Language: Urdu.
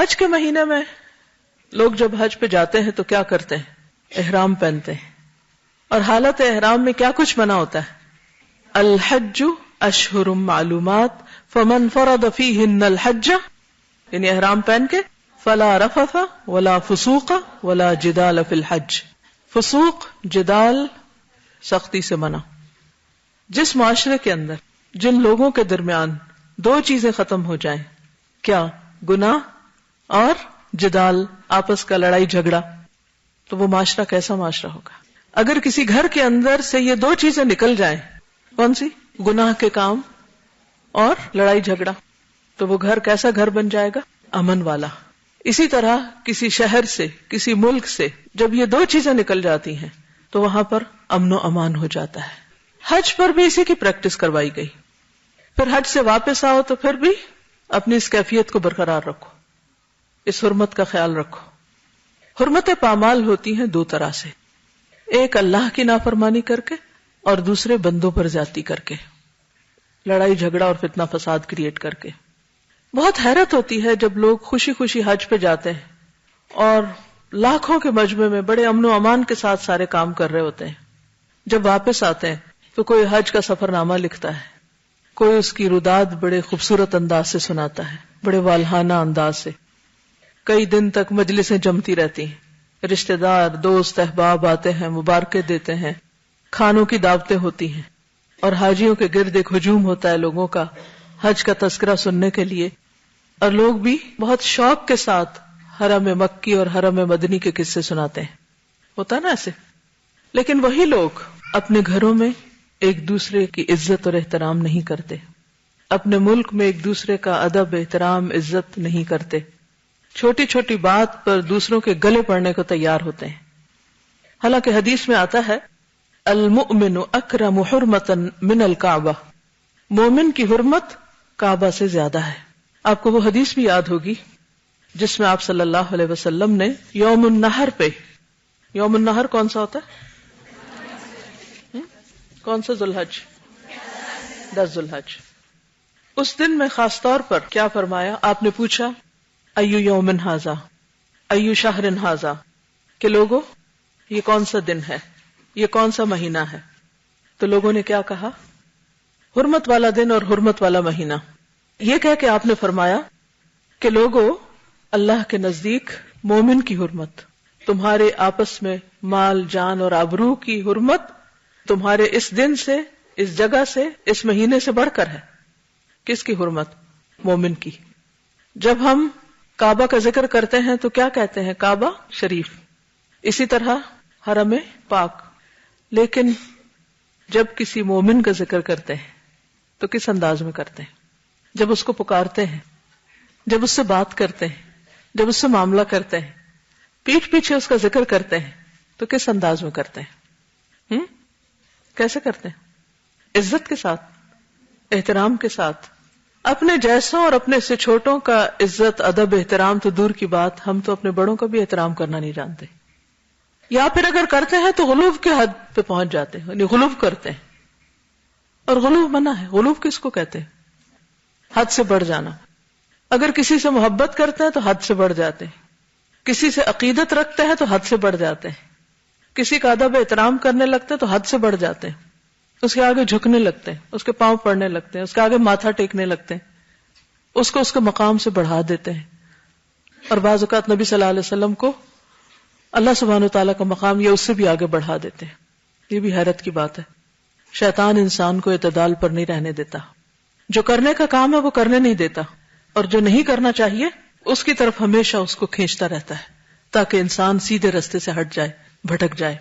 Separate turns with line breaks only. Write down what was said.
حج کے مہینے میں لوگ جب حج پہ جاتے ہیں تو کیا کرتے ہیں؟ احرام پہنتے ہیں، اور حالت احرام میں کیا کچھ منع ہوتا ہے؟ الحج اشہر معلومات فمن فرض فیہن الحج، یعنی احرام پہن کے فلا رفث ولا فسوق ولا جدال فی الحج، فسوق جدال سختی سے منع۔ جس معاشرے کے اندر جن لوگوں کے درمیان دو چیزیں ختم ہو جائیں، کیا؟ گناہ اور جدال، آپس کا لڑائی جھگڑا، تو وہ معاشرہ کیسا معاشرہ ہوگا؟ اگر کسی گھر کے اندر سے یہ دو چیزیں نکل جائیں، کون سی؟ گناہ کے کام اور لڑائی جھگڑا، تو وہ گھر کیسا گھر بن جائے گا؟ امن والا۔ اسی طرح کسی شہر سے، کسی ملک سے جب یہ دو چیزیں نکل جاتی ہیں تو وہاں پر امن و امان ہو جاتا ہے۔ حج پر بھی اسی کی پریکٹس کروائی گئی۔ پھر حج سے واپس آؤ تو پھر بھی اپنی اس کیفیت کو برقرار رکھو، اس حرمت کا خیال رکھو۔ حرمت پامال ہوتی ہیں دو طرح سے، ایک اللہ کی نافرمانی کر کے اور دوسرے بندوں پر زیادتی کر کے، لڑائی جھگڑا اور فتنہ فساد کریٹ کر کے۔ بہت حیرت ہوتی ہے جب لوگ خوشی خوشی حج پہ جاتے ہیں اور لاکھوں کے مجمع میں بڑے امن و امان کے ساتھ سارے کام کر رہے ہوتے ہیں، جب واپس آتے ہیں تو کوئی حج کا سفر نامہ لکھتا ہے، کوئی اس کی روداد بڑے خوبصورت انداز سے سناتا ہے، بڑے والہانہ انداز سے، کئی دن تک مجلسیں جمتی رہتی ہیں، رشتہ دار دوست احباب آتے ہیں، مبارکیں دیتے ہیں، کھانوں کی دعوتیں ہوتی ہیں، اور حاجیوں کے گرد ایک ہجوم ہوتا ہے لوگوں کا حج کا تذکرہ سننے کے لیے، اور لوگ بھی بہت شوق کے ساتھ حرم مکی اور حرم مدنی کے قصے سناتے ہیں، ہوتا نا ایسے۔ لیکن وہی لوگ اپنے گھروں میں ایک دوسرے کی عزت اور احترام نہیں کرتے، اپنے ملک میں ایک دوسرے کا ادب احترام عزت نہیں کرتے، چھوٹی چھوٹی بات پر دوسروں کے گلے پڑنے کو تیار ہوتے ہیں۔ حالانکہ حدیث میں آتا ہے المؤمن اکرم حرمتا من الکعبہ، مومن کی حرمت کعبہ سے زیادہ ہے۔ آپ کو وہ حدیث بھی یاد ہوگی جس میں آپ صلی اللہ علیہ وسلم نے یوم النحر پہ، یوم النحر کون سا ہوتا ہے؟ کون سا ذوالحج؟ 10 ذوالحج۔ اس دن میں خاص طور پر کیا فرمایا؟ آپ نے پوچھا ایو یوم ھذا ایو شہر ھذا، کہ لوگوں یہ کون سا دن ہے، یہ کون سا مہینہ ہے؟ تو لوگوں نے کیا کہا؟ حرمت والا دن اور حرمت والا مہینہ۔ یہ کہہ کے آپ نے فرمایا کہ لوگوں اللہ کے نزدیک مومن کی حرمت، تمہارے آپس میں مال جان اور آبرو کی حرمت تمہارے اس دن سے، اس جگہ سے، اس مہینے سے بڑھ کر ہے۔ کس کی حرمت؟ مومن کی۔ جب ہم کعبہ کا ذکر کرتے ہیں تو کیا کہتے ہیں؟ کعبہ شریف، اسی طرح حرم پاک۔ لیکن جب کسی مومن کا ذکر کرتے ہیں تو کس انداز میں کرتے ہیں؟ جب اس کو پکارتے ہیں، جب اس سے بات کرتے ہیں، جب اس سے معاملہ کرتے ہیں، پیٹھ پیچھے اس کا ذکر کرتے ہیں تو کس انداز میں کرتے ہیں؟ کیسے کرتے ہیں؟ عزت کے ساتھ، احترام کے ساتھ۔ اپنے جیسوں اور اپنے سے چھوٹوں کا عزت ادب احترام تو دور کی بات، ہم تو اپنے بڑوں کا بھی احترام کرنا نہیں جانتے، یا پھر اگر کرتے ہیں تو غلو کے حد پہ پہنچ جاتے ہیں، یعنی غلو کرتے ہیں، اور غلو منع ہے۔ غلو کس کو کہتے ہیں؟ حد سے بڑھ جانا۔ اگر کسی سے محبت کرتے ہیں تو حد سے بڑھ جاتے ہیں، کسی سے عقیدت رکھتے ہیں تو حد سے بڑھ جاتے ہیں، کسی کا ادب احترام کرنے لگتے ہیں تو حد سے بڑھ جاتے ہیں، اس کے آگے جھکنے لگتے ہیں، اس کے پاؤں پڑنے لگتے ہیں، اس کے آگے ماتھا ٹیکنے لگتے ہیں، اس کو اس کے مقام سے بڑھا دیتے ہیں۔ اور بعض اوقات نبی صلی اللہ علیہ وسلم کو اللہ سبحانہ وتعالیٰ کا مقام یا اس سے بھی آگے بڑھا دیتے ہیں۔ یہ بھی حیرت کی بات ہے۔ شیطان انسان کو اعتدال پر نہیں رہنے دیتا، جو کرنے کا کام ہے وہ کرنے نہیں دیتا، اور جو نہیں کرنا چاہیے اس کی طرف ہمیشہ اس کو کھینچتا رہتا ہے، تاکہ انسان سیدھے رستے سے ہٹ جائے، بھٹک جائے۔